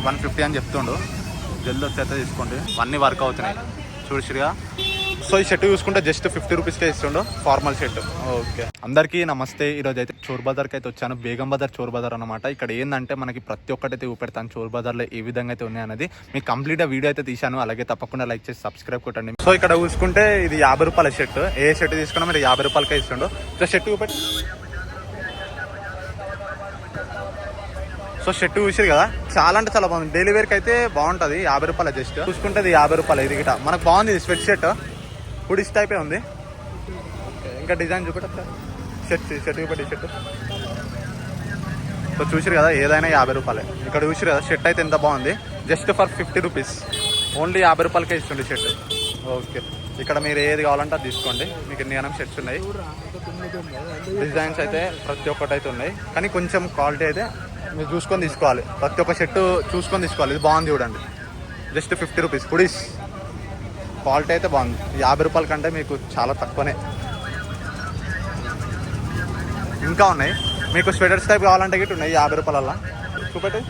150 అని చెప్తుండు. జల్దీ వచ్చి తీసుకోండి, అన్నీ వర్క్ అవుతున్నాయి చూసిగా. సో ఈ షర్ట్ చూసుకుంటే జస్ట్ 50 రూపీస్కే ఇస్తుండు, ఫార్మల్ షర్ట్. ఓకే, అందరికీ నమస్తే. ఈరోజు అయితే చోర్ బజార్కి అయితే వచ్చాను. బేగం బజార్ చోర్ బజార్ అనమాట. ఇక్కడ ఏంటంటే మనకి ప్రతి ఒక్కటైతే చూపెడతాను చోర్ బజార్లో ఏ విధంగా అయితే ఉన్నాయి అనేది. మీకు కంప్లీట్గా వీడియో అయితే తీశాను, అలాగే తప్పకుండా లైక్ చేసి సబ్స్క్రైబ్ కొట్టండి. సో ఇక్కడ చూసుకుంటే ఇది 50 రూపాయల షర్ట్. ఏ షర్ట్ తీసుకున్నా మీరు 50 రూపాయలకే ఇస్తుండు. సో షర్ట్ చూపెట్టి, సో షర్ట్ చూసారు కదా, చాలా అంటే చాలా బాగుంది. డైలీ వేర్కి అయితే బాగుంటుంది. 50 రూపాయలు జస్ట్ చూసుకుంటే 50 రూపాయలు. ఇది గిట మనకు బాగుంది. ఇది స్వెట్ షర్ట్ హుడీస్ టైపే ఉంది. ఇంకా డిజైన్ చూపెట్ట షర్ట్ చూపెట్టి షర్ట్. సో చూసారు కదా, ఏదైనా 50 రూపాయలే. ఇక్కడ చూసారు కదా, షర్ట్ అయితే ఎంత బాగుంది. జస్ట్ ఫర్ 50 రూపీస్, ఓన్లీ 50 రూపాయలకే ఇస్తుంది షర్ట్. ఓకే, ఇక్కడ మీరు ఏది కావాలంటే అది తీసుకోండి. మీకు ఎన్ని షర్ట్స్ ఉన్నాయి. డిజైన్స్ అయితే ప్రతి ఒక్కటి అయితే ఉన్నాయి, కానీ కొంచెం క్వాలిటీ అయితే మీరు చూసుకొని తీసుకోవాలి. ప్రతి ఒక్క షర్టు చూసుకొని తీసుకోవాలి. ఇది బాగుంది చూడండి, జస్ట్ 50 రూపీస్. హుడీస్ క్వాలిటీ అయితే బాగుంది. 50 రూపాయల కంటే మీకు చాలా తక్కువనే. ఇంకా ఉన్నాయి. మీకు స్వెటర్స్ టైప్ కావాలంటే గిట్ ఉన్నాయి 50 రూపాయలల్లా. చూపెట్టి.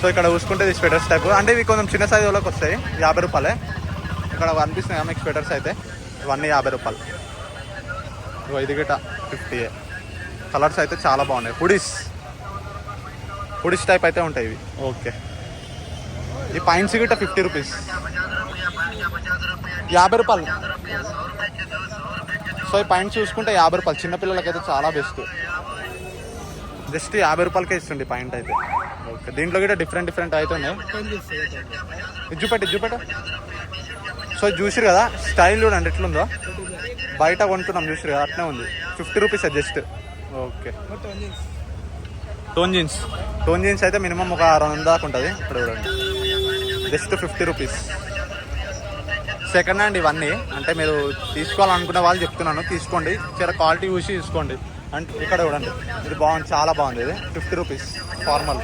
సో ఇక్కడ చూసుకుంటే ఇది స్వెటర్స్ టైప్, అంటే ఇవి కొంచెం చిన్న సైజు వాళ్ళకి వస్తాయి. 50 రూపాయలే. ఇక్కడ కనిపిస్తున్నాయి మీకు స్వెటర్స్ అయితే, ఇవన్నీ 50 రూపాయలు. ఇది గిట 50. కలర్స్ అయితే చాలా బాగున్నాయి. హుడీస్ టైప్ అయితే ఉంటాయి ఇవి. ఓకే, ఈ పాయింట్స్ గిట్ట 50 రూపీస్, 50 రూపాయలు. సో ఈ పాయింట్స్ చూసుకుంటే 50 రూపాయలు. చిన్నపిల్లలకైతే చాలా బెస్ట్. జస్ట్ 50 రూపాయలకే ఇస్తుంది పాయింట్ అయితే. ఓకే, దీంట్లో కూడా డిఫరెంట్ అయితే ఉన్నాయి. ఇది చూపెట్టు. సో చూసిరు కదా, స్టైల్ చూడండి ఎట్లుందో. బయట కొంటున్నాం చూసిరు కదా, అట్నే ఉంది. 50 rupees just. Okay, tone jeans అయితే మినిమం ఒక 200 దాకా ఉంటుంది. ఇక్కడ చూడండి, జస్ట్ 50 రూపీస్. సెకండ్ హ్యాండ్ ఇవన్నీ, అంటే మీరు తీసుకోవాలనుకునే వాళ్ళు చెప్తున్నాను, తీసుకోండి. చాలా క్వాలిటీ చూసి తీసుకోండి. అంటే ఇక్కడ చూడండి, ఇది బాగుంది, చాలా బాగుంది. ఇది 50 రూపీస్ ఫార్మల్.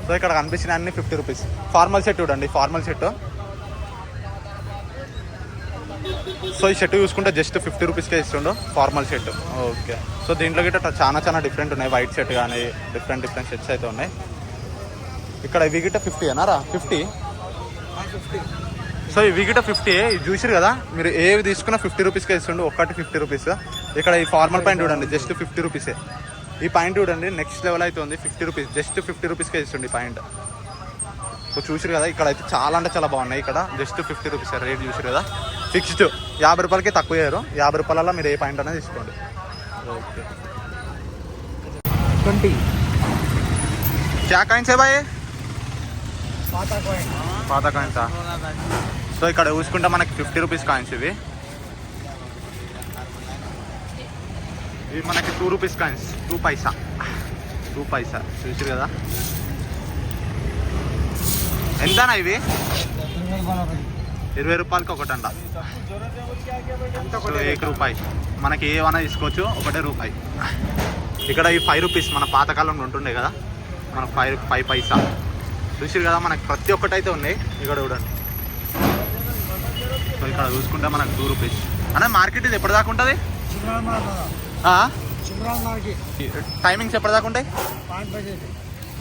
సో ఇక్కడ కనిపించిన అన్ని 50 రూపీస్. ఫార్మల్ సెట్ చూడండి, ఫార్మల్ సెట్. సో ఈ షర్ట్ చూసుకుంటే జస్ట్ 50 రూపీస్కే ఇస్తుండు, ఫార్మల్ షర్ట్. ఓకే, సో దీంట్లో గిట్ట చాలా డిఫరెంట్ ఉన్నాయి. వైట్ షర్ట్ కానీ డిఫరెంట్ షర్ట్స్ అయితే ఉన్నాయి. ఇక్కడ ఇవి గిట్ట 50 అన్నారా? 50. సో ఇవి గిట్ట 50. ఇది చూసిరు కదా, మీరు ఏవి తీసుకున్నా 50 రూపీస్కే ఇస్తుండు. ఒక్కటి 50 రూపీస్. ఇక్కడ ఈ ఫార్మల్ పాయింట్ చూడండి, జస్ట్ 50 రూపీసే. ఈ పాయింట్ చూడండి, నెక్స్ట్ లెవెల్ అయితే ఉంది. 50 రూపీస్, జస్ట్ 50 రూపీస్కే ఇస్తుండే ఈ పాయింట్. సో చూసిరు కదా, ఇక్కడ అయితే చాలా అంటే చాలా బాగున్నాయి. ఇక్కడ జస్ట్ 50 రూపీస్ రేట్ చూసిరు కదా, ఫిక్స్డ్. 50 రూపాయలకి తక్కువ చేయరు. 50 రూపాయలలో మీరు ఏ పాయింట్ అనేది తీసుకోండి. ఓకే, 20 क्या కాయిన్స్ है भाई? పాత కాయిన్సా? సో ఇక్కడ చూసుకుంటే మనకి 50 రూపీస్ కాయిన్స్. ఇవి మనకి 2 రూపీస్ కాయిన్స్, 2 పైసా చూసిరు కదా. ఎంతనా ఇవి? 20 రూపాయలకి ఒకటంట. 1 రూపాయి. మనకి ఏమన్నా తీసుకోవచ్చు, 1 రూపాయి. ఇక్కడ ఈ 5 రూపీస్ మన పాతకాలంలో ఉంటుండే కదా, మనకు 5 పైసా చూసిరు కదా. మనకి ప్రతి ఒక్కటి అయితే ఉన్నాయి. ఇక్కడ చూడండి. సో ఇక్కడ చూసుకుంటే మనకు 2 రూపీస్. అన్న మార్కెట్ ఇది ఎప్పటిదాకా ఉంటుంది? టైమింగ్స్ ఎప్పటిదాకా ఉంటాయి?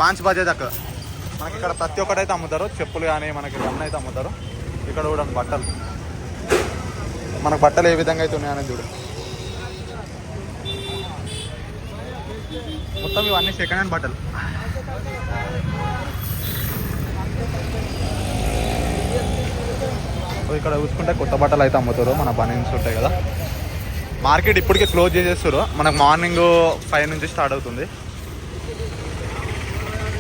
5 బజే దాకా. మనకి ఇక్కడ ప్రతి ఒక్కటి అయితే అమ్ముతారు. చెప్పులు కానీ మనకి ఇవన్నీ అయితే అమ్ముతారు. ఇక్కడ చూడండి బట్టలు, మనకు బట్టలు ఏ విధంగా అయితే ఉన్నాయనేది చూడండి. మొత్తం ఇవన్నీ సెకండ్ హ్యాండ్ బట్టలు. సో ఇక్కడ చూసుకుంటే కొత్త బట్టలు అయితే అమ్ముతారు. మన బనీన్స్ ఉంటాయి కదా. మార్కెట్ ఇప్పటికే క్లోజ్ చేసేస్తారు. మనకు మార్నింగ్ 5 నుంచి స్టార్ట్ అవుతుంది.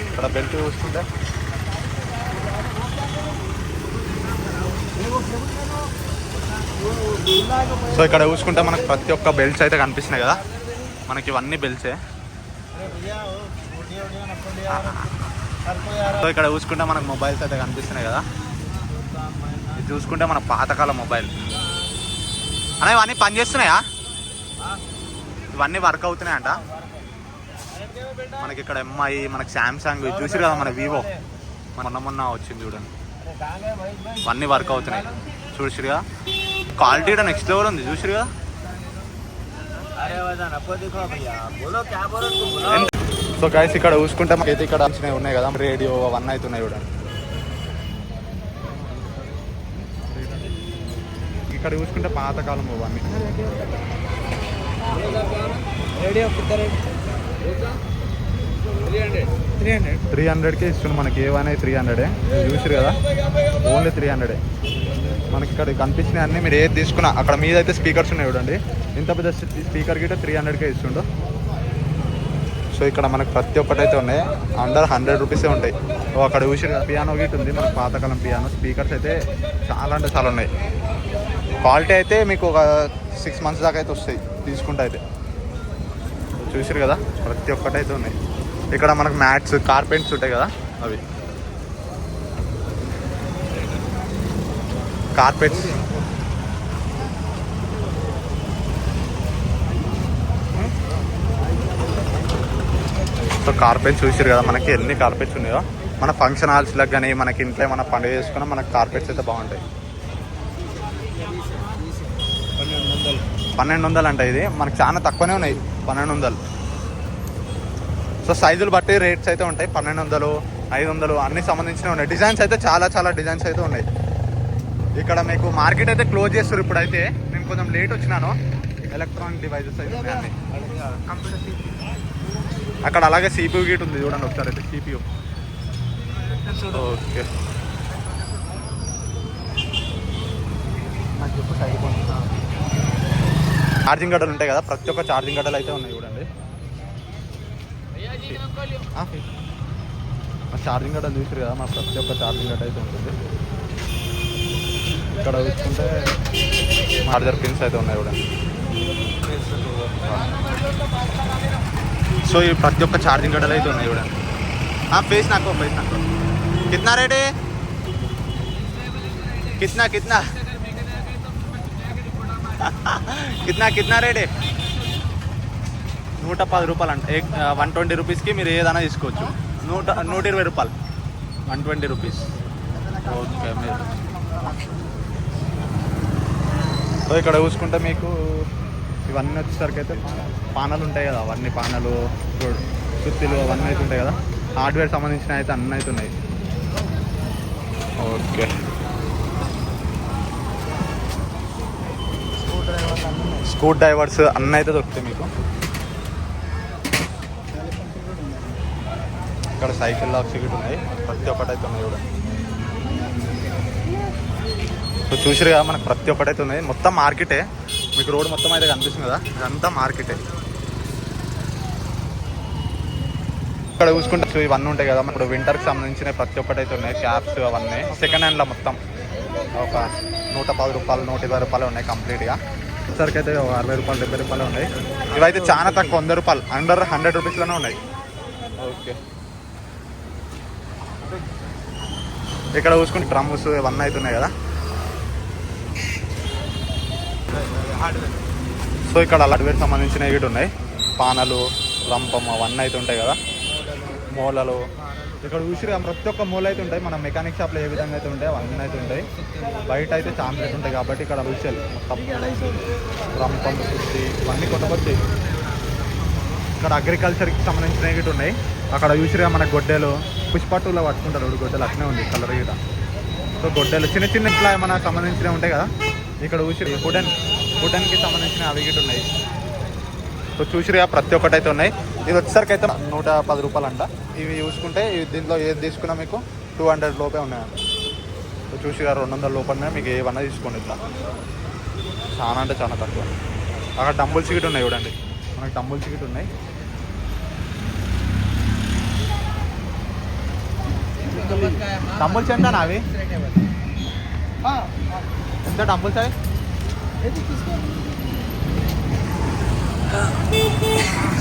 ఇక్కడ బెల్ట్ చూసుకుంటే సో ఇక్కడ చూసుకుంటే మనకు ప్రతి ఒక్క బెల్ట్స్ అయితే కనిపిస్తున్నాయి కదా. మనకి ఇవన్నీ బెల్ట్సే. సో ఇక్కడ చూసుకుంటే మనకు మొబైల్స్ అయితే కనిపిస్తున్నాయి కదా. ఇది చూసుకుంటే మన పాతకాల మొబైల్. అనే ఇవన్నీ పని చేస్తున్నాయా? ఇవన్నీ వర్క్ అవుతున్నాయంట. మనకి ఇక్కడ ఎంఐ, మనకి శాంసంగ్ చూసిరు కదా, మన వివో మొన్న వచ్చింది చూడండి. ఇవన్నీ వర్క్ అవుతున్నాయి చూసిరుగా. క్వాలిటీ నెక్స్ట్ లెవెల్ ఉంది చూసిరుగా. సో గైస్ ఇక్కడ చూసుకుంటే మాకైతే ఇక్కడ వచ్చినవి ఉన్నాయి కదా, రేడియో అవన్నీ అవుతున్నాయి చూడండి. ఇక్కడ చూసుకుంటే పాతకాలం అవన్నీ. రేడియో 300కే ఇస్తుంది మనకి. ఏవైనా 300 చూసారు కదా, ఓన్లీ 300. మనకి ఇక్కడ కనిపించినవి అన్నీ మీరు ఏది తీసుకున్నా అక్కడ మీద అయితే స్పీకర్స్ ఉన్నాయి చూడండి. ఇంత పెద్ద స్పీకర్ గిట్ట 300కే ఇస్తుండు. సో ఇక్కడ మనకు ప్రతి ఒక్కటైతే ఉన్నాయి, అండర్ 100 రూపీసే ఉంటాయి. అక్కడ చూసారు కదా పియానో గిట్ ఉంది, మనకు పాతకాలం పియానో. స్పీకర్స్ అయితే చాలా అంటే చాలా ఉన్నాయి. క్వాలిటీ అయితే మీకు ఒక 6 months దాకా అయితే వస్తాయి తీసుకుంటే అయితే. చూసారు కదా ప్రతి ఒక్కటైతే ఉన్నాయి. ఇక్కడ మనకు మ్యాట్స్, కార్పెంట్స్ ఉంటాయి కదా, అవి కార్పెట్స్. సో కార్పెట్స్ చూసారు కదా మనకి ఎన్ని కార్పెట్స్ ఉన్నాయో. మన ఫంక్షన్ హాల్స్లకు కానీ మనకి ఇంట్లో మన పండుగ చేసుకున్నా మనకి కార్పెట్స్ అయితే బాగుంటాయి. 1200 అంటే ఇది మనకు చాలా తక్కువనే ఉన్నాయి 1200. సో సైజులు బట్టి రేట్స్ అయితే ఉంటాయి. 1200, 500 అన్ని సంబంధించినవి ఉన్నాయి. డిజైన్స్ అయితే చాలా చాలా డిజైన్స్ అయితే ఉన్నాయి. ఇక్కడ మీకు మార్కెట్ అయితే క్లోజ్ చేస్తారు ఇప్పుడైతే. నేను కొంచెం లేట్ వచ్చినాను. ఎలక్ట్రానిక్ డివైజెస్ అయితే ఉన్నాయి అన్ని. అక్కడ అలాగే CPU గీట్ ఉంది చూడండి ఒకసారి అయితే. CPU okay. ఛార్జింగ్ గడ్డలు ఉంటాయి కదా, ప్రతి ఒక్క ఛార్జింగ్ గడ్డలు అయితే ఉన్నాయి చూడండి. ఛార్జింగ్ గడ్డలు చూసారు కదా, మన ప్రతి ఒక్క ఛార్జింగ్ గడ్డ అయితే ఉంటుంది. ఇక్కడ చూసుకుంటే చార్జర్ పిన్స్ అయితే ఉన్నాయి చూడండి. సో ఈ ప్రతి ఒక్క ఛార్జింగ్ గడ్డలు అయితే ఉన్నాయి చూడండి. ఫేస్ నాకు కిतना రేట్ है? कितना कितना कितना कितना రేట్? 110 రూపాయలు అంట. 120 రూపీస్కి మీరు ఏదైనా తీసుకోవచ్చు. 120 రూపాయలు, 120 రూపీస్. ఓకే. మీరు సో ఇక్కడ చూసుకుంటే మీకు ఇవన్నీ వచ్చేసరికి అయితే పానాలు ఉంటాయి కదా, అవన్నీ పానాలు, సుత్తిలు అవన్నీ అయితే ఉంటాయి కదా. హార్డ్వేర్ సంబంధించిన అయితే అన్నీ అయితే ఉన్నాయి. ఓకే. స్క్రూ డ్రైవర్స్ అన్నీ అయితే దొరుకుతాయి మీకు. ఇక్కడ సైకిల్ లాక్స్ గిట్ ఉన్నాయి, ప్రతి ఒక్కటైతే ఉన్నాయి చూడండి. సో చూసారు కదా మనకు ప్రతి ఒక్కటైతే ఉన్నాయి. మొత్తం మార్కెటే మీకు. రోడ్ మొత్తం అయితే కనిపిస్తుంది కదా, ఇదంతా మార్కెటే. ఇక్కడ చూసుకుంటే ఇవన్నీ ఉంటాయి కదా, ఇప్పుడు వింటర్కి సంబంధించిన ప్రతి ఒక్కటైతే ఉన్నాయి. క్యాప్స్ అవన్నీ సెకండ్ హ్యాండ్లో మొత్తం ఒక 110 రూపాయలు, 120 రూపాయలు ఉన్నాయి కంప్లీట్గా. సరికి అయితే 60 రూపాయలు, 70 రూపాయలు ఉన్నాయి. ఇవైతే చాలా తక్కువ, 100 రూపాయలు, అండర్ 100 రూపీస్లోనే ఉన్నాయి. ఓకే. ఇక్కడ చూసుకుంటే డ్రమ్స్ ఇవన్నీ అయితే ఉన్నాయి కదా. సో ఇక్కడ హార్డ్వేర్ సంబంధించినవి వీటి ఉన్నాయి. పానలు, రంపం అవన్నీ అయితే ఉంటాయి కదా, మూలలు. ఇక్కడ చూసి ప్రతి ఒక్క మూల అయితే ఉంటాయి. మన మెకానిక్ షాప్లో ఏ విధంగా అయితే ఉంటాయి అవన్నీ అయితే ఉంటాయి. బయట అయితే చాలా రేట్ ఉంటాయి కాబట్టి ఇక్కడ హోల్సేల్ మొత్తం రంపం, సుత్తి ఇవన్నీ కొట్టకొచ్చాయి. ఇక్కడ అగ్రికల్చర్కి సంబంధించినవి గిట్ ఉన్నాయి. అక్కడ చూసిగా మన గొడ్డెలు, పుష్పట్టులో పట్టుకుంటారు గొడ్డెలు, అట్నే ఉంది కలర్ గిట. సో గొడ్డెలు చిన్న చిన్న ఇట్లా ఏమైనా సంబంధించినవి ఉంటాయి కదా. ఇక్కడ చూసి వుడెన్కి సంబంధించిన అవి గిట్ ఉన్నాయి. సో చూసిగా ప్రతి ఒక్కటి అయితే ఉన్నాయి. ఇది వచ్చేసరికి అయితే 110 రూపాయలు అంట. ఇవి చూసుకుంటే దీంట్లో ఏది తీసుకున్నా మీకు 200 లోపే ఉన్నాయంట. సో చూసిగా 200 లోపలనే మీకు ఏమన్నా తీసుకోండి. ఇట్లా చాలా అంటే చాలా తక్కువ. అక్కడ డంబుల్స్ గిట్ ఉన్నాయి చూడండి, మనకి డంబుల్స్ గిట్ ఉన్నాయి. డంబుల్స్ ఎంత అవి? ఎంత డంబుల్స్ అవి?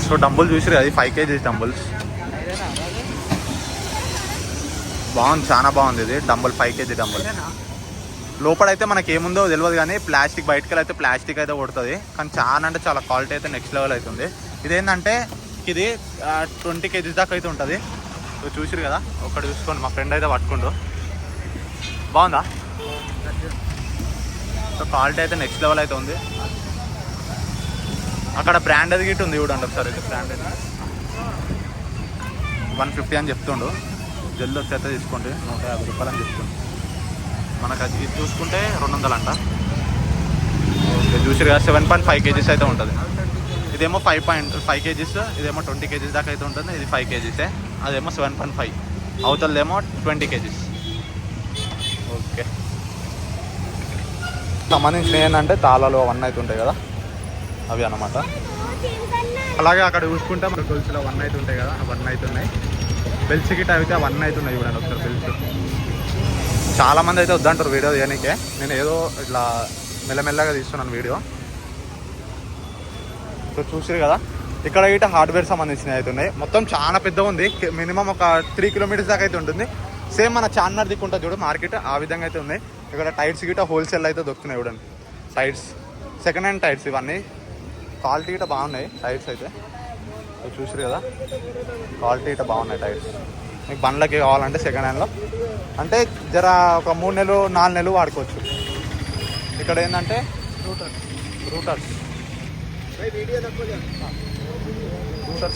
సో డంబుల్ చూసిరు అది 5 kgs డంబుల్స్. బాగుంది, చాలా బాగుంది ఇది డంబుల్. 5 kg dumbbell. లోపలైతే మనకి ఏముందో తెలియదు కానీ ప్లాస్టిక్, బయటకి అయితే ప్లాస్టిక్ అయితే కొడుతుంది. కానీ చాలా అంటే చాలా క్వాలిటీ అయితే నెక్స్ట్ లెవెల్ అవుతుంది. ఇదేంటంటే ఇది 20 kgs దాకా అయితే ఉంటుంది. సో చూసిరు కదా, ఒకటి చూసుకోండి. మా ఫ్రెండ్ అయితే పట్టుకుండు. బాగుందా? సో క్వాలిటీ అయితే నెక్స్ట్ లెవెల్ అయితే ఉంది. అక్కడ బ్రాండెడ్ గిట్ ఉంది చూడండి ఒకసారి. అయితే బ్రాండెడ్ 150 అని చెప్తుండు. జల్ది వచ్చేస్తే తీసుకోండి, 150 రూపాయలు అని చెప్తుండు. మనకు అది ఇది చూసుకుంటే 200 అంట. ఓకే చూసి కదా 7.5 kgs అయితే ఉంటుంది. ఇదేమో 5.5 kgs, ఇదేమో 20 kgs దాకా అయితే ఉంటుంది. ఇది 5 kgs, అదేమో 7.5, అవతలదేమో 20 kgs. ఓకే సంబంధించిన ఏంటంటే తాళాలు అవన్నీ అయితే ఉంటాయి కదా, అవి అన్నమాట. అలాగే అక్కడ చూసుకుంటే మన గొలుసులు అవన్నీ అయితే ఉంటాయి కదా, అవన్నీ అయితే ఉన్నాయి. బెల్స్ గిట్ అయితే అవన్నీ అయితే ఉన్నాయి చూడండి ఒకసారి. బెల్స్ చాలామంది అయితే వద్దంటారు వీడియో తీయడానికే, నేను ఏదో ఇట్లా మెల్లమెల్లగా తీస్తున్నాను వీడియో. సో చూసారు కదా, ఇక్కడ గిట్ట హార్డ్వేర్ సంబంధించినవి అయితే ఉన్నాయి. మొత్తం చాలా పెద్దగా ఉంది, మినిమం ఒక 3 kilometers దాకా అయితే ఉంటుంది. సేమ్ మన చార్మినార్ దిక్కుంటుంది చూడు మార్కెట్, ఆ విధంగా అయితే ఉన్నాయి. ఇక్కడ టైర్స్ గిట్ట హోల్సేల్ అయితే దొరుకుతున్నాయి చూడండి. టైర్స్ సెకండ్ హ్యాండ్ టైర్స్, ఇవన్నీ క్వాలిటీ గిట్ట బాగున్నాయి టైర్స్ అయితే. చూసారు కదా, క్వాలిటీ గిట్ట బాగున్నాయి టైర్స్. మీకు బండ్లకి కావాలంటే సెకండ్ హ్యాండ్లో అంటే జర ఒక 3 నెలలు 4 నెలలు వాడుకోవచ్చు. ఇక్కడ ఏంటంటే రూటర్స్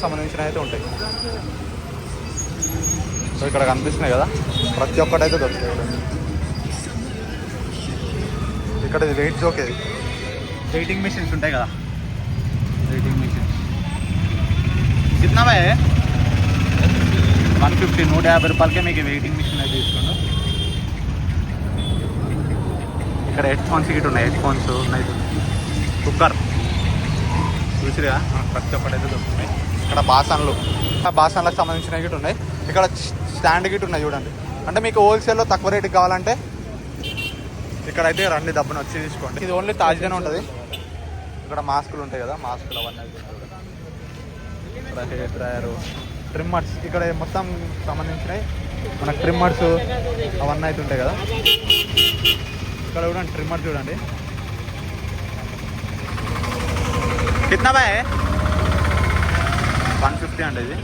సంబంధించిన అయితే ఉంటాయి. సో ఇక్కడ కనిపిస్తున్నాయి కదా, ప్రతి ఒక్కటైతే దొరుకుతాయి. ఇక్కడ ఇది వెయిట్ జోక్, ఇది వెయిటింగ్ మిషన్స్ ఉంటాయి కదా, వెయిటింగ్ మిషన్స్ కిतना है 150, 150 రూపాయలకే మీకు వెయిటింగ్ మిషన్ అయితే తీసుకోండి. ఇక్కడ హెడ్ ఫోన్స్ గిట్ ఉన్నాయి, హెడ్ ఫోన్స్ ఉన్నాయి. కుక్కర్ చూసిరా, ప్రతి ఒక్కటైతే దొరుకుతున్నాయి. ఇక్కడ బాసన్లకు సంబంధించిన గిట్ ఉన్నాయి. ఇక్కడ స్టాండ్ గిట్ ఉన్నాయి చూడండి. అంటే మీకు హోల్సేల్లో తక్కువ రేటుకి కావాలంటే ఇక్కడైతే రండి, డబ్బును వచ్చి తీసుకోండి. ఇది ఓన్లీ తాజానే ఉంటుంది. ఇక్కడ మాస్కులు ఉంటాయి కదా, మాస్కులు అవన్నీ అయితే ఇక్కడ హెయిర్ డ్రయరు, ట్రిమ్మర్స్ ఇక్కడ మొత్తం సంబంధించినవి మనకు ట్రిమ్మర్స్ అవన్నీ అయితే ఉంటాయి కదా. ఇక్కడ చూడండి ట్రిమ్మర్ చూడండి, కిतना బాయ్ 150 అండి. ఇది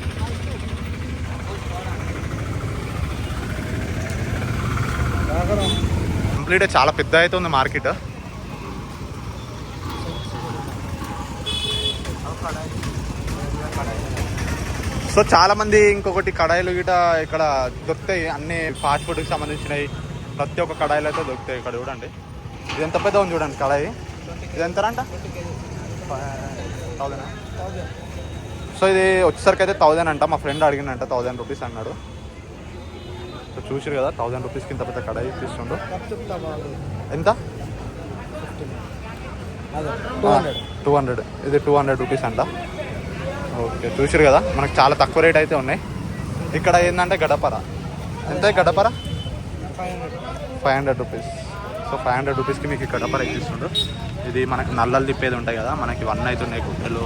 కంప్లీట్ చాలా పెద్ద అయితే ఉంది మార్కెట్. సో చాలా మంది ఇంకొకటి కడాయిలు గిట ఇక్కడ దొరుకుతాయి, అన్ని ఫాస్ట్ ఫుడ్కి సంబంధించినవి ప్రతి ఒక్క కడాయిలు అయితే దొరుకుతాయి. ఇక్కడ చూడండి, ఇది ఎంత పెద్ద ఉంది చూడండి కడాయి. ఇది ఎంత అంట 1000. సో ఇది వచ్చేసరికి అయితే 1000 అంట. మా ఫ్రెండ్ అడిగినంట 1000 రూపీస్ అన్నాడు. సో చూసారు కదా, 1000 రూపీస్కి ఇంత పెద్ద కడాయి తీస్తుండు. ఎంత 200, ఇది 200 రూపీస్ అంట. ఓకే చూసారు కదా, మనకు చాలా తక్కువ రేట్ అయితే ఉన్నాయి. ఇక్కడ ఏంటంటే గడపర, ఎంత గడపర 500 రూపీస్. సో 500 రూపీస్కి మీకు గడపర ఇచ్చిస్తుండ్రు. ఇది మనకి నల్లలు తిప్పేది ఉంటాయి కదా, మనకి ఇవన్నీ అయితే ఉన్నాయి గుడ్డలు.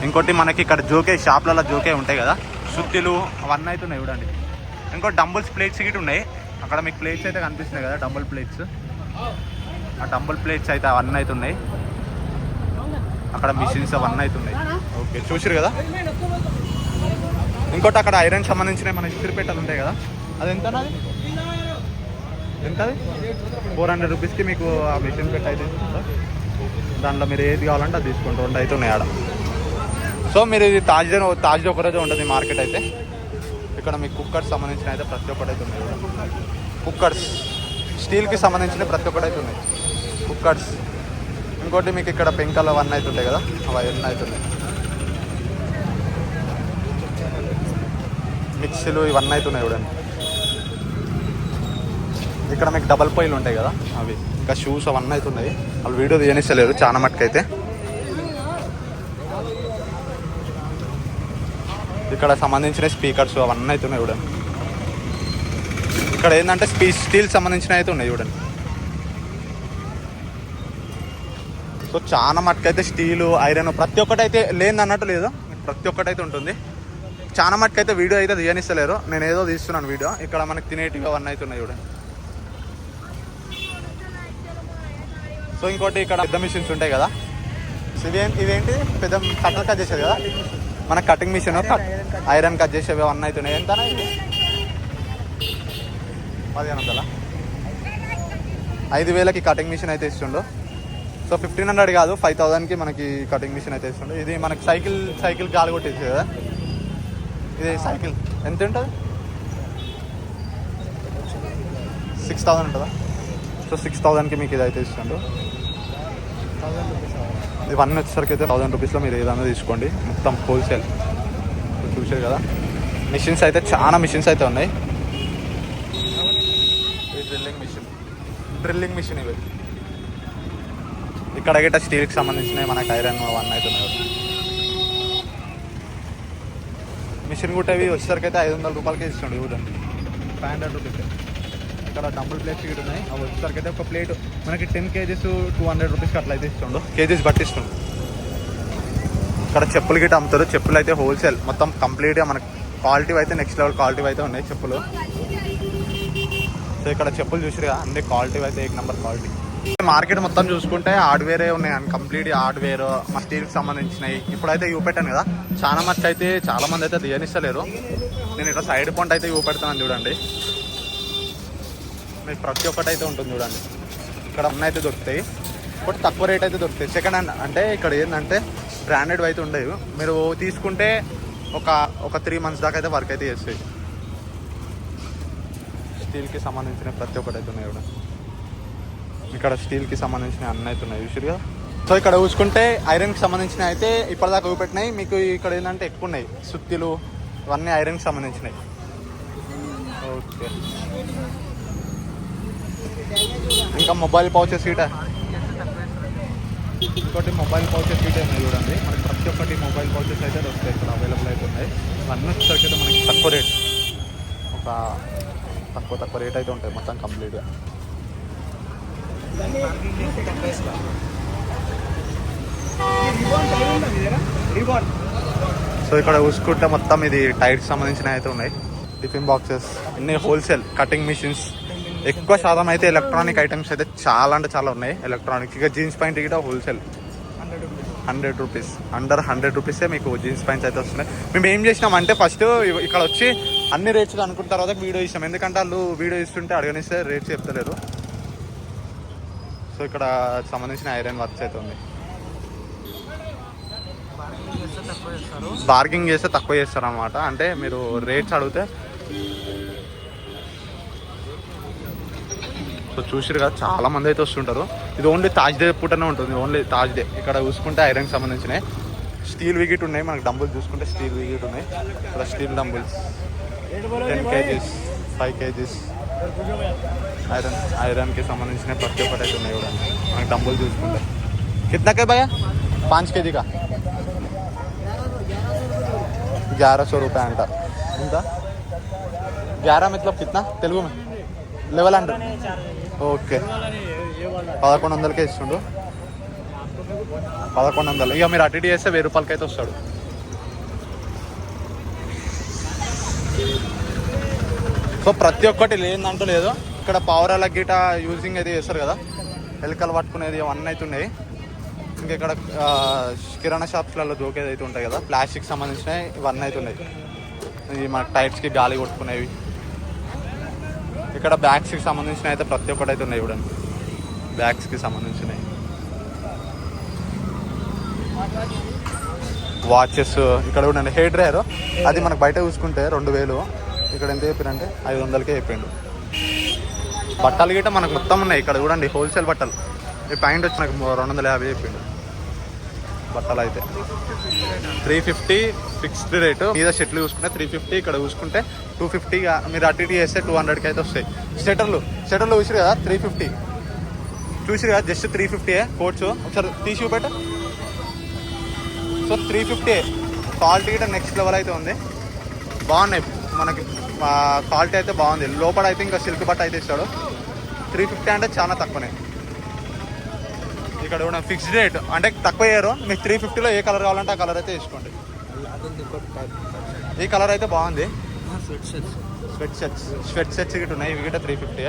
ఇంకోటి మనకి ఇక్కడ జోకే, షాప్లలో జోకే ఉంటాయి కదా, సుత్తిలు అవన్నీ అయితే ఉన్నాయి చూడండి. ఇంకోటి డంబుల్స్ ప్లేట్స్ గిట్ ఉన్నాయి. అక్కడ మీకు ప్లేట్స్ అయితే కనిపిస్తున్నాయి కదా, డంబుల్ ప్లేట్స్. ఆ డంబుల్ ప్లేట్స్ అయితే అవన్నీ అయితే ఉన్నాయి. అక్కడ మిషన్స్ అవన్నీ అయితే ఉన్నాయి. ఓకే చూసారు కదా. ఇంకోటి అక్కడ ఐరన్ సంబంధించిన మన ఇస్త్రీ పెట్టెలు ఉంటాయి కదా, అది ఎంత ఎంత 400 రూపీస్కి మీకు ఆ మిషన్ పెట్టి అయితే ఇస్తుందా. దాంట్లో మీరు ఏది కావాలంటే అది తీసుకోండి, 2 అయితే ఉన్నాయి ఆడ. సో మీరు ఇది తాజ్లో ఒకరోజు ఉంటుంది మార్కెట్ అయితే. ఇక్కడ మీకు కుక్కర్స్ సంబంధించిన అయితే ప్రతి ఒక్కటి అయితే ఉన్నాయి. కుక్కర్స్ స్టీల్కి సంబంధించిన ప్రతి ఒక్కటి అయితే ఉన్నాయి కుక్కర్స్. ఇంకోటి మీకు ఇక్కడ పెంకలు అవన్నీ అయితే ఉంటాయి కదా, అవన్నీ అవుతున్నాయి. మిక్సీలు ఇవన్నీ అవుతున్నాయి చూడండి. ఇక్కడ మీకు డబల్ పొయ్యిలు ఉంటాయి కదా అవి, ఇంకా షూస్ అవన్నీ అవుతున్నాయి. వాళ్ళు వీడియో తీయనిస్తలేరు చాలా మట్టుకైతే. ఇక్కడ సంబంధించిన స్పీకర్స్ అవన్నీ అవుతున్నాయి చూడండి. ఇక్కడ ఏంటంటే స్టీల్ సంబంధించిన అయితే ఉన్నాయి చూడండి. సో చాలా మట్టుకైతే స్టీలు, ఐరన్ ప్రతి ఒక్కటి అయితే లేని అన్నట్టు లేదు, ప్రతి ఒక్కటి అయితే ఉంటుంది. చాలా మట్టుకైతే వీడియో అయితే తీయనిస్తలేరు, నేను ఏదో తీస్తున్నాను వీడియో. ఇక్కడ మనకి తినేటివి అవన్నీ అయితే ఉన్నాయి చూడండి. సో ఇంకోటి ఇక్కడ పెద్ద మిషన్స్ ఉంటాయి కదా, ఇవేంటి పెద్ద కట్టర్ కట్ చేసేది కదా, మన కటింగ్ మిషన్ ఐరన్ కట్ చేసేవి అవన్నీ అవుతున్నాయి. ఎంత ఇది 1500, 5000కి కటింగ్ మిషన్ అయితే ఇస్తుండు. సో 1500 కాదు 5000కి మనకి కటింగ్ మిషన్ అయితే ఇస్తుంది. ఇది మనకి సైకిల్ గాలి కొట్టేది కదా, ఇది సైకిల్ ఎంత ఉంటుంది? 6000 ఉంటుందా? సో 6000కి మీకు ఇది అయితే ఇస్తుండు. ఇవన్నీ వచ్చేసరికి అయితే 1000 రూపీస్లో మీరు ఏదైనా తీసుకోండి, మొత్తం హోల్సేల్. చూసారు కదా, మిషన్స్ అయితే చాలా మిషన్స్ అయితే ఉన్నాయి. డ్రిల్లింగ్ మిషన్ ఇవి. ఇక్కడ గిట్ట స్టీల్కి సంబంధించినవి మనకి ఐరన్ అవన్నీ అయితే ఉన్నాయి. మిషన్ కుట్టేవి వచ్చేసరికి అయితే 500 రూపాయలకే ఇస్తుండే చూడండి, 500 రూపీస్. ఇక్కడ డబుల్ ప్లేట్స్ గిట్ ఉన్నాయి, అవి వచ్చేసరికి అయితే ఒక ప్లేట్ మనకి 10 kgs 200 రూపీస్కి అట్లా అయితే ఇస్తుండు, కేజీస్ పట్టిస్తుండు. ఇక్కడ చెప్పులు గిట్ట అమ్ముతారు, చెప్పులు అయితే హోల్సేల్ మొత్తం కంప్లీట్గా మనకి క్వాలిటీ అయితే నెక్స్ట్ లెవెల్ క్వాలిటీ అయితే ఉన్నాయి చెప్పులు. సో ఇక్కడ చెప్పులు చూసిరుగా అన్ని క్వాలిటీ అయితే ఏక్ నెంబర్ క్వాలిటీ. మార్కెట్ మొత్తం చూసుకుంటే హార్డ్వేరే ఉన్నాయి, కంప్లీట్ హార్డ్వేర్ మా స్టీల్కి సంబంధించినవి. ఇప్పుడైతే చూపెట్టాను కదా, చాలా మంది అయితే దియనిస్తలేరు. నేను ఇట్లా సైడ్ పాయింట్ అయితే చూపెడతాను చూడండి, మీకు ప్రతి ఒక్కటి అయితే ఉంటుంది చూడండి. ఇక్కడ అన్నీ అయితే దొరుకుతాయి, బట్ తక్కువ రేట్ అయితే దొరుకుతాయి. సెకండ్ హ్యాండ్ అంటే ఇక్కడ ఏంటంటే బ్రాండెడ్ అయితే ఉండవు, మీరు తీసుకుంటే ఒక 3 months దాకా అయితే వర్క్ అయితే చేస్తాయి. స్టీల్కి సంబంధించిన ప్రతి ఒక్కటి అయితే ఉన్నాయి ఇక్కడ స్టీల్కి సంబంధించిన అన్నీ అయితే ఉన్నాయి చూసిరుగా. సో ఇక్కడ చూసుకుంటే ఐరన్కి సంబంధించిన అయితే ఇప్పటిదాకా చూపెట్టినాయి. మీకు ఇక్కడ ఏంటంటే ఎక్కువ ఉన్నాయి, సుత్తిలు ఇవన్నీ ఐరన్కి సంబంధించినవి. ఓకే, ఇంకా మొబైల్ పౌచెస్ గీట, ఇంకోటి మొబైల్ పౌచెస్ గీట ఉన్నాయి చూడండి. మనకి ప్రతి ఒక్కటి మొబైల్ పౌచెస్ అయితే వస్తాయి ఇక్కడ అవైలబుల్ అయితే ఉన్నాయి. ఇవన్నీ వచ్చేసరికి అయితే మనకి తక్కువ రేట్, ఒక తక్కువ రేట్ అయితే ఉంటాయి మొత్తం కంప్లీట్గా. సో ఇక్కడ చూసుకుంటే మొత్తం ఇది టైర్స్ సంబంధించిన అయితే ఉన్నాయి. టిఫిన్ బాక్సెస్ అన్ని హోల్సేల్. కటింగ్ మిషన్స్ ఎక్కువ శాతం అయితే ఎలక్ట్రానిక్ ఐటమ్స్ అయితే చాలా అంటే చాలా ఉన్నాయి. ఎలక్ట్రానిక్ ఇక జీన్స్ ప్యాంట్ కూడా హోల్సేల్ 100 రూపీస్, అండర్ 100 రూపీసే మీకు జీన్స్ ప్యాంట్స్ అయితే వస్తున్నాయి. మేము ఏం చేసినామంటే ఫస్ట్ ఇక్కడ వచ్చి అన్ని రేట్స్ అనుకున్న తర్వాత వీడియో ఇస్తాం, ఎందుకంటే వాళ్ళు వీడియో ఇస్తుంటే అడగనిస్తే రేట్స్ చెప్తలేరు. సో ఇక్కడ సంబంధించిన ఐరన్ వర్క్స్ అయితే ఉంది. బార్గింగ్ చేస్తే తక్కువ చేస్తారు అన్నమాట, అంటే మీరు రేట్స్ అడిగితే. సో చూసిరు కదా, చాలా మంది అయితే వస్తుంటారు. ఇది ఓన్లీ తాజ్డే పూటనే ఉంటుంది, ఓన్లీ తాజ్డే. ఇక్కడ చూసుకుంటే ఐరన్ సంబంధించినవి స్టీల్ వికెట్ ఉన్నాయి. మనకి డంబుల్స్ చూసుకుంటే స్టీల్ వికెట్ ఉన్నాయి. ఇక్కడ స్టీల్ డంబుల్స్ 10 kgs 5 kgs ఐరన్కి సంబంధించిన ప్రతి ఒక్కటి అయితే ఉన్నాయి కూడా. మనకి డంబుల్ చూసుకుంటే కితనాకే భయ్యా 5 kg का 1100 रुपये అంట. ఇంకా 11 मतलब कितना తెలుగు में 1100. ఓకే, 1100కే ఇస్తుండు. 1100 ఇక మీరు అటు ఇటు చేస్తే 1000 రూపాయలకి అయితే వస్తాడు. సో ప్రతి ఒక్కటి లేదంటూ లేదు. ఇక్కడ పవర్ అలా గిట యూజింగ్ అయితే చేస్తారు కదా, ఎలుకలు పట్టుకునేది అవన్నీ అయితే ఉన్నాయి. ఇంకా ఇక్కడ కిరాణా షాప్స్లలో జోకేది అయితే ఉంటాయి కదా, ప్లాస్టిక్ సంబంధించినవి ఇవన్నీ అయితే ఉన్నాయి. ఇవి మన టైర్స్కి గాలి కొట్టుకునేవి. ఇక్కడ బ్యాగ్స్కి సంబంధించిన అయితే ప్రతి ఒక్కటి అయితే ఉన్నాయి చూడండి, బ్యాగ్స్కి సంబంధించినవి. వాచెస్ ఇక్కడ చూడండి. హెయిర్ డ్రైయర్ అది మనకు బయట చూసుకుంటే 2000, ఇక్కడ ఎంత చెప్పారంటే 500కే చెప్పిండు. బట్టలు గిట్ట మనకు మొత్తం ఉన్నాయి ఇక్కడ చూడండి, హోల్సేల్ బట్టలు. ఈ ప్యాంట్ వచ్చి నాకు 250 చెప్పిండు. బట్టలు అయితే 350 ఫిక్స్డ్ రేటు. మీద షర్ట్లు చూసుకుంటే 350, ఇక్కడ చూసుకుంటే 250. మీరు అటు ఇటు చేస్తే 200కి అయితే వస్తాయి. స్వెటర్లు చూసిరు కదా 350 చూసిరు కదా, జస్ట్ 350 కోట్స్. ఒకసారి తీసి చూపెట్ట. సో 350 క్వాలిటీ కూడా నెక్స్ట్ లెవెల్ అయితే ఉంది, బాగున్నాయి. మనకి క్వాలిటీ అయితే బాగుంది. లోపల అయితే ఇంకా సిల్క్ బట్ట అయితే ఇస్తాడు. 350 అంటే చాలా తక్కువనే. ఇక్కడ కూడా ఫిక్స్డ్ రేట్ అంటే తక్కువ అయ్యారు. మీకు 350లో ఏ కలర్ కావాలంటే ఆ కలర్ అయితే తీసుకోండి. ఈ కలర్ అయితే బాగుంది. స్వెట్ సెట్స్ గిట్ట ఉన్నాయి, ఇవి గిట్ట 350.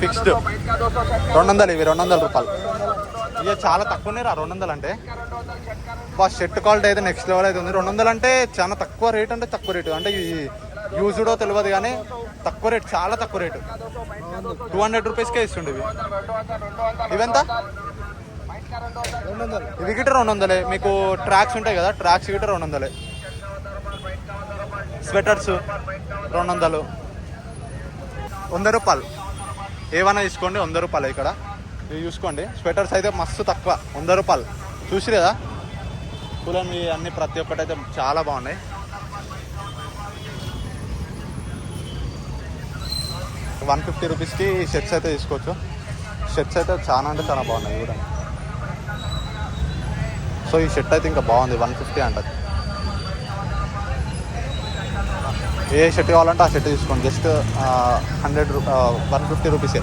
ఫిక్స్డ్ 200, ఇవి 200 రూపాయలు. ఇక చాలా తక్కువనే రా 200 అంటే. షర్ట్ క్వాలిటీ అయితే నెక్స్ట్ లెవెల్ అయితే ఉంది. 200 అంటే చాలా తక్కువ రేట్, అంటే తక్కువ రేటు. అంటే ఈ యూజ్డో తెలియదు కానీ తక్కువ రేట్, చాలా తక్కువ రేటు. 200 రూపీస్కే ఇస్తుండే ఇవి. ఇవెంత? ఇవి గిట్ట 200. మీకు ట్రాక్స్ ఉంటాయి కదా, ట్రాక్స్ గిట్ట 200. స్వెటర్స్ 200. 100 రూపాయలు ఏమైనా తీసుకోండి, 100 రూపాయలు. ఇక్కడ ఇవి చూసుకోండి, స్వెటర్స్ అయితే మస్తు తక్కువ, 100 రూపాయలు. చూసి కదా పూలని అన్ని ప్రతి ఒక్కటి అయితే చాలా బాగున్నాయి. $150 రూపీస్కి షర్ట్స్ అయితే తీసుకోవచ్చు. షర్ట్స్ అయితే చాలా అంటే చాలా బాగున్నాయి కూడా. సో ఈ షర్ట్ అయితే ఇంకా బాగుంది, 150 అంటది. ఏ షర్ట్ కావాలంటే ఆ షర్ట్ తీసుకోండి, జస్ట్ 150 రూపీసే.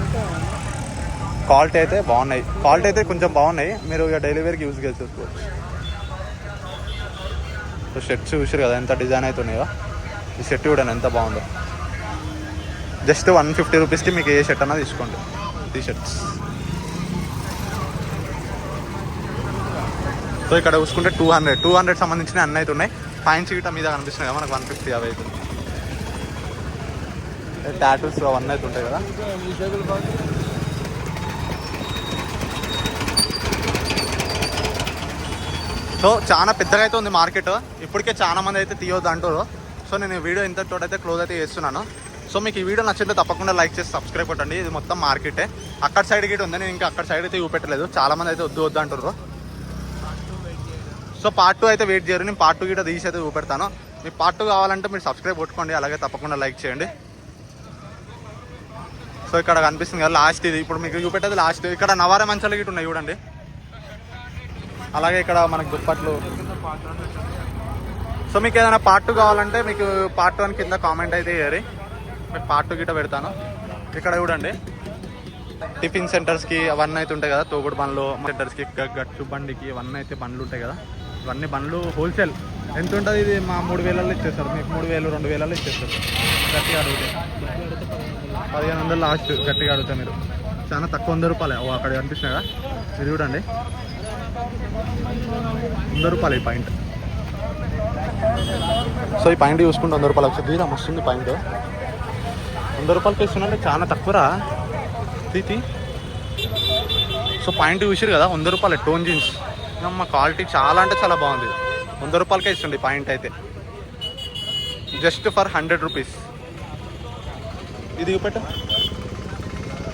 క్వాలిటీ అయితే బాగున్నాయి, క్వాలిటీ అయితే కొంచెం బాగున్నాయి. మీరు ఇక డైలీ వేర్కి యూజ్ చేసుకోవచ్చు. సో షర్ట్స్ చూసారు కదా ఎంత డిజైన్ అయితే ఉన్నాయో. ఈ షర్ట్ కూడా ఎంత బాగుందో. జస్ట్ 150 రూపీస్కి మీకు ఏ షర్ట్ అన్నా తీసుకోండి, టీ షర్ట్స్. సో ఇక్కడ చూసుకుంటే 200 సంబంధించిన అన్నీ అయితే ఉన్నాయి. పాయింట్స్ గిట్ట మీద కనిపిస్తున్నాయి కదా మనకు 150 అవి అయితే. టాటూస్ అవన్నీ అయితే ఉంటాయి కదా. సో చాలా పెద్దగా అయితే ఉంది మార్కెట్. ఇప్పటికే చాలా మంది అయితే తీయొద్దు అంటారు. సో నేను ఈ వీడియో ఇంతతోటైతే క్లోజ్ అయితే చేస్తున్నాను. సో మీకు ఈ వీడియో నచ్చితే తప్పకుండా లైక్ చేసి సబ్స్క్రైబ్ కొట్టండి. ఇది మొత్తం మార్కెటే. అక్కడ సైడ్ గిట్ ఉంది, నేను ఇంకా అక్కడ సైడ్ అయితే చూపెట్టలేదు. చాలా మంది అయితే వద్దు అంటారు. సో పార్ట్ 2 అయితే వెయిట్ చేయరు, నేను పార్ట్ 2 గిట్ట తీసి అయితే చూపెడతాను. మీకు పార్ట్ 2 కావాలంటే మీరు సబ్స్క్రైబ్ కొట్టుకోండి, అలాగే తప్పకుండా లైక్ చేయండి. సో ఇక్కడ కనిపిస్తుంది కదా లాస్ట్, ఇది ఇప్పుడు మీకు చూపెట్టేది లాస్ట్. ఇక్కడ నవారే మంచాలు గిట్ట ఉన్నాయి చూడండి. అలాగే ఇక్కడ మనకు దుప్పట్లు. సో మీకు ఏదైనా పార్ట్ 2 కావాలంటే మీకు పార్ట్ 1 కింద కామెంట్ అయితే చేయరు, మీకు పార్ట్ 2 గిట్ట పెడతాను. ఇక్కడ చూడండి టిఫిన్ సెంటర్స్కి అవన్నీ అయితే ఉంటాయి కదా, తోగుడు బండ్లు సెంటర్స్కి, గట్టు బండికి అవన్నీ అయితే బండ్లు ఉంటాయి కదా. ఇవన్నీ బండ్లు హోల్సేల్ ఎంత ఉంటుంది, ఇది మా 3000 ఇచ్చేస్తారు మీకు. 3000 2000 ఇచ్చేస్తారు గట్టిగా అడిగితే. 1500 లాస్ట్ గట్టిగా అడిగితే మీరు. చాలా తక్కువ, 100 రూపాయలే. అక్కడ కనిపిస్తున్నాయి కదా, ఇది చూడండి 100 రూపాయలు ఈ పాయింట్. సో ఈ పాయింట్ చూసుకుంటే 100 రూపాయలు వచ్చి తీరా వస్తుంది పాయింట్. 100 రూపాయలకి ఇస్తుందంటే చాలా తక్కువరా తీతి. సో పాయింట్ చూసారు కదా, 100 రూపాయలు టోన్ జీన్స్. మా క్వాలిటీ చాలా అంటే చాలా బాగుంది. 100 రూపాయలకే ఇస్తుంది పాయింట్ అయితే, జస్ట్ ఫర్ 100 రూపీస్. ఇది చూపెట్టు,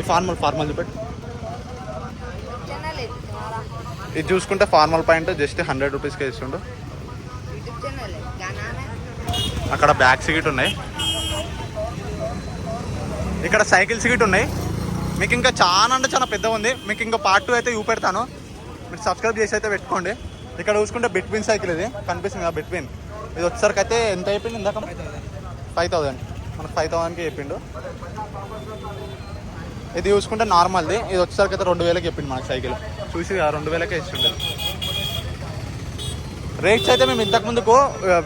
ఈ ఫార్మల్ చూపెట్టు. ఇది చూసుకుంటే ఫార్మల్ పాయింట్ జస్ట్ 100 రూపీస్కే ఇస్తుండు. అక్కడ బ్యాగ్స్ గిట్ ఉన్నాయి, ఇక్కడ సైకిల్స్ గిట్ ఉన్నాయి. మీకు ఇంకా చాలా అంటే చాలా పెద్దగా ఉంది. మీకు ఇంకా పార్ట్ 2 అయితే చూపెడతాను, మీరు సబ్స్క్రైబ్ చేసి అయితే పెట్టుకోండి. ఇక్కడ చూసుకుంటే బిట్వీన్ సైకిల్ ఇది కనిపిస్తుంది కదా, బిట్వీన్. ఇది వచ్చేసరికి అయితే ఎంత అయిపోయింది ఇందాక? 5000. మనకు 5000కి చెప్పిండు. ఇది చూసుకుంటే నార్మల్ది, ఇది వచ్చేసరికి అయితే 2000కి చెప్పిండు మనకు సైకిల్. చూసి 2000కే ఇస్తుండే. రేట్స్ అయితే మేము ఇంతకుముందుకు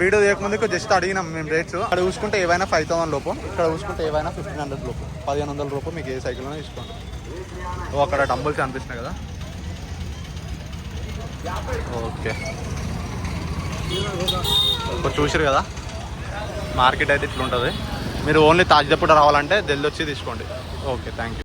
వీడియో చేయకముందుకు జస్ట్ అడిగినాం మేము రేట్స్. ఇక్కడ చూసుకుంటే ఏవైనా 5000 లోపు, ఇక్కడ చూసుకుంటే ఏవైనా 1500 లోపు, 1500 లోపు మీకు ఏ సైకిల్ అయినా తీసుకోండి. అక్కడ డంబుల్స్ అనిపిస్తున్నాయి కదా. ఓకే, ఇప్పుడు చూసారు కదా మార్కెట్ అయితే ఇట్లా ఉంటుంది. మీరు ఓన్లీ తాజాపూట రావాలంటే జల్ది వచ్చి తీసుకోండి. Okay, thank you.